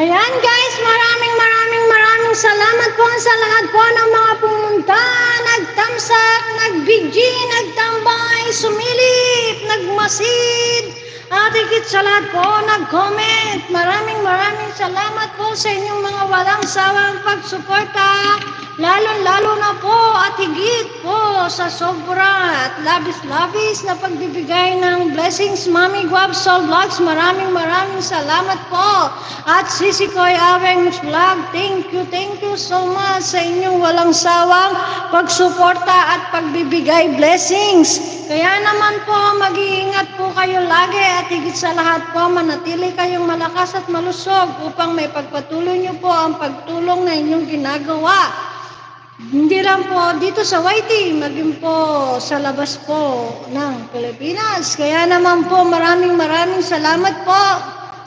Ayan guys, maraming salamat po sa lahat po ng mga pumunta, nagtamsak, nag-BG, nagtambay, sumilip, nagmasid, at higit sa lahat po nag-comment. Maraming salamat po sa inyong mga walang sawang pagsuporta, lalo na po at higit po sa sobra at labis na pagbibigay ng blessings. Mami Guab Soul Vlogs, maraming salamat po. At Sisi Koy Aweng Vlog, thank you so much sa inyong walang sawang pagsuporta at pagbibigay blessings. Kaya naman po, mag-iingat po kayo lagi at higit sa lahat po, manatili kayong malakas at malusog upang may pagpatuloy niyo po ang pagtulong na inyong ginagawa. Hindi lang po dito sa YT, maging po sa labas po ng Pilipinas. Kaya naman po, maraming salamat po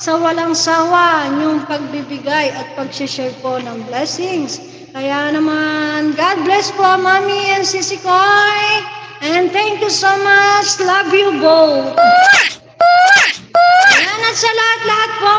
sa walang sawa niyong pagbibigay at pag-share po ng blessings. Kaya naman, God bless po, Mami and Sisi Koy. And thank you so much. Love you both. Ayan, at sa lahat po,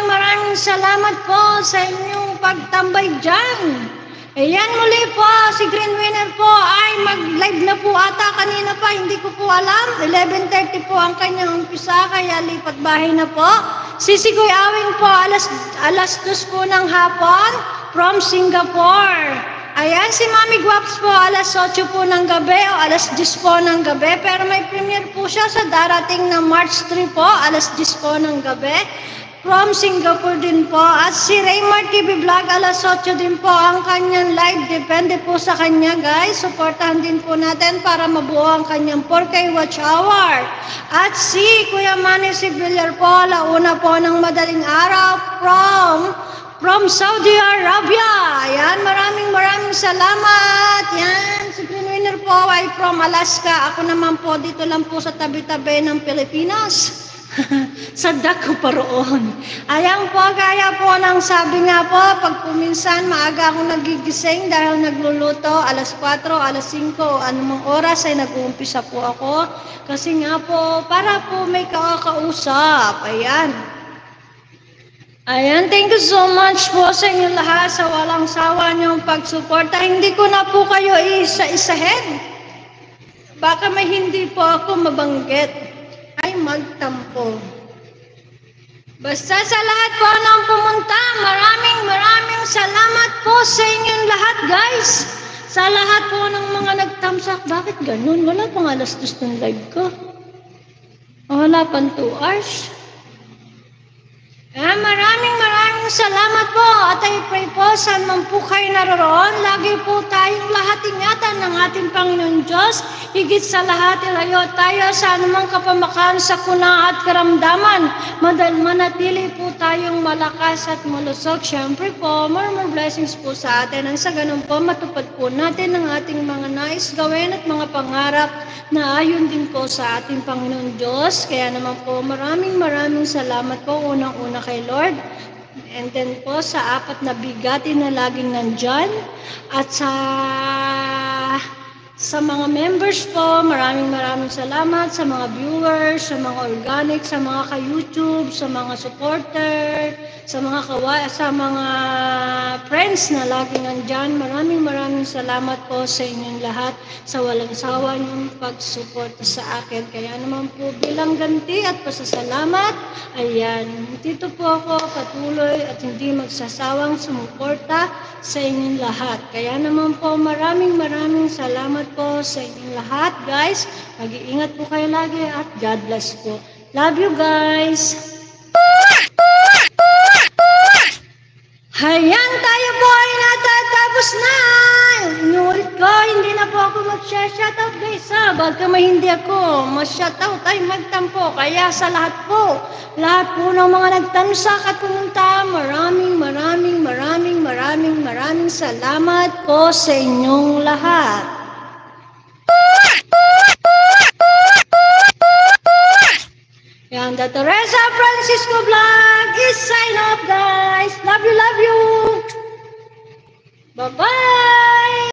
maraming salamat po sa inyong pagtambay dyan. Ayan, muli po, si Green Winner po ay mag-live na po ata kanina pa, hindi ko po alam. 11:30 po ang kanyang umpisa, kaya lipat bahay na po. Sisi Koy Aweng po, alas 2 po ng hapon from Singapore. Ayan, si Mami Guaps po, alas 8 po ng gabi o alas 10 po ng gabi. Pero may premiere po siya sa darating na March 3 po, alas 10 po ng gabi. From Singapore din po. At si Raymar TV Vlog, alas 8 din po ang kanyang live. Depende po sa kanya, guys. Supportahan din po natin para mabuo ang kanyang 4K watch hour. At si Kuya Manny Sibiliar po, alauna po ng madaling araw from Saudi Arabia. Ayan, maraming salamat. Yan, si Green Winner po ay from Alaska. Ako naman po, dito lang po sa tabi-tabi ng Pilipinas. Sadak ko pa roon. Ayan po, gaya po ng sabi nga po, pag puminsan maaga akong nagigising dahil nagluluto, alas 4, alas 5, anumang oras ay nag-uumpisa po ako. Kasi nga po, para po may kakausap. Ayan, thank you so much po sa inyo lahat sa walang sawa niyong pagsuporta. Hindi ko na po kayo isa-isahin. Baka may hindi po ako mabanggit ay magtampo. Basta sa lahat po ng pumunta, maraming salamat po sa inyong lahat, guys. Sa lahat po ng mga nagtamsak. Bakit ganun? Wala pang alas 2 ng live ko. Wala pang 2 hours. Maraming salamat po at I pray po saan man po kayo naroroon. Lagi po tayong lahat ingatan ng ating Panginoon Diyos. Higit sa lahat, ilayo tayo sa anumang kapamakan, sakuna at karamdaman. Manatili po tayong malakas at malusog. Siyempre po, more blessings po sa atin. Ang sa ganun po, matupad po natin ang ating mga nais gawin at mga pangarap na ayon din po sa ating Panginoon Diyos. Kaya naman po, maraming salamat po unang-una kay Lord. And then po sa 4 na bigati na laging nandyan. At sa mga members po, maraming salamat sa mga viewers, sa mga organic, sa mga ka-YouTube, sa mga supporter, sa mga friends na laging nandyan. Maraming salamat po sa inyong lahat sa walang sawa niyong pagsuporta sa akin. Kaya naman po bilang ganti at pasasalamat, ayan, dito po ako patuloy at hindi magsasawang sumuporta sa inyong lahat. Kaya naman po maraming salamat po sa inyong lahat, guys. Mag-iingat po kayo lagi at God bless po. Love you, guys. Ayan, tayo po ay natatapos na. Inulit ko, hindi na po ako mag-shoutout, guys. Baka hindi ako mag-shoutout ay magtampo. Kaya sa lahat po ng mga nagtamsak at pumunta, maraming salamat po sa inyong lahat. Yan, the Teresa Francisco Vlog is sign off, guys. Love you. Bye-bye.